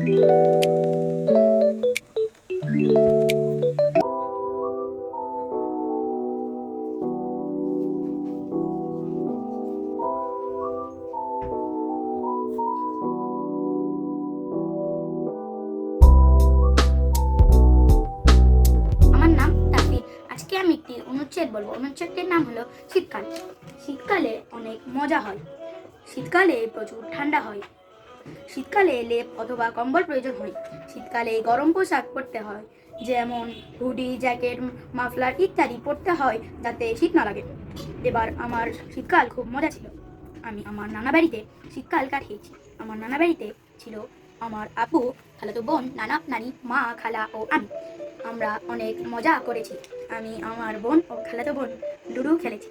আমার নাম তাসির। আজকে আমি একটি অনুচ্ছেদ বলবো। অনুচ্ছেদটির নাম হলো শীতকাল। শীতকালে অনেক মজা হয়। শীতকালে প্রচুর ঠান্ডা হয়। শীতকালে লেপ অথবা কম্বল প্রয়োজন হয়। শীতকালে গরম পোশাক পরতে হয়, যেমন হুডি, জ্যাকেট, মাফলার ইত্যাদি পরতে হয় যাতে শীত না লাগে। এবার আমার শীতকাল খুব মজা ছিল। আমি আমার নানা বাড়িতে শীতকাল কাটিয়েছি। আমার নানা বাড়িতে ছিল আমার আপু, খালাতো বোন, নানা নানি, মা, খালা ও আমি। আমরা অনেক মজা করেছি। আমি আমার বোন ও খালাতো বোন লুডো খেলেছি।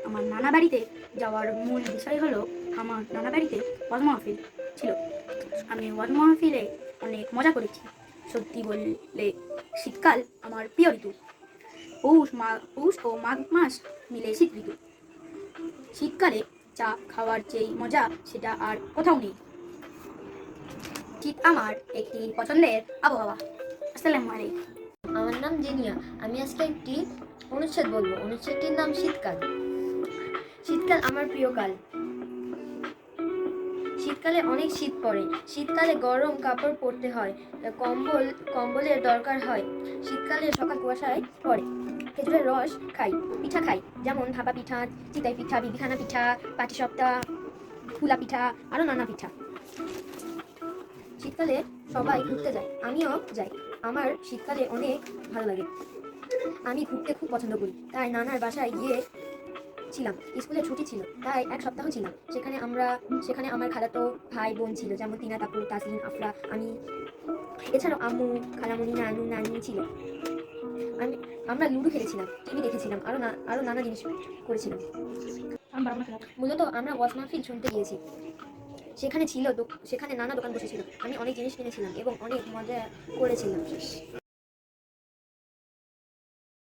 আমার নানা বাড়িতে যাওয়ার মূল বিষয় হলো আমার নানা বাড়িতে ওয়াজ মাহফিল ছিল। আমি ওয়াজ মাহফিলে অনেক মজা করেছি। সত্যি বললে শীতকাল আমার প্রিয় ঋতু। পৌষ ও মাঘ মাস মিলে শীত ঋতু। শীতকালে চা খাওয়ার যেই মজা সেটা আর কোথাও নেই। শীত আমার একটি পছন্দের আবহাওয়া। আসসালামু আলাইকুম। আমার নাম জেনিয়া। আমি আজকে একটি অনুচ্ছেদ বলবো। অনুচ্ছেদটির নাম শীতকাল। শীতকাল আমার প্রিয় কাল। শীতকালে অনেক শীত পড়ে। শীতকালে গরম কাপড় পরতে হয়, কম্বলের দরকার হয়। শীতকালে সকাল কুয়াশায় পড়ে। খেজুরের রস খাই, পিঠা খাই, যেমন ভাপা পিঠা, চিতাই পিঠা, বিবিখানা পিঠা, পাটিসাপটা, ফুলা পিঠা, আরো নানা পিঠা। শীতকালে সবাই ঘুরতে যায়, আমিও যাই। আমার শীতকালে অনেক ভালো লাগে। আমি ঘুরতে খুব পছন্দ করি, তাই নানার বাসায় গিয়ে ছিলাম। স্কুলে ছুটি ছিল, তাই এক সপ্তাহ ছিলাম। সেখানে আমার খালাতো ভাই বোন ছিল, যেমন তিনা, তাপু, তাসিন, আফরা, আমি। এছাড়াও আম্মু, খালামণি, নানু, নানি ছিল। আমি আমরা লুডো খেলেছিলাম, টিভি দেখেছিলাম, আরো নানা জিনিস করেছিলাম। মূলত আমরা ওয়াজ মাহফিল শুনতে গিয়েছি। সেখানে নানা দোকান বসেছিল। আমি অনেক জিনিস কিনেছিলাম এবং অনেক মজা করেছিলাম।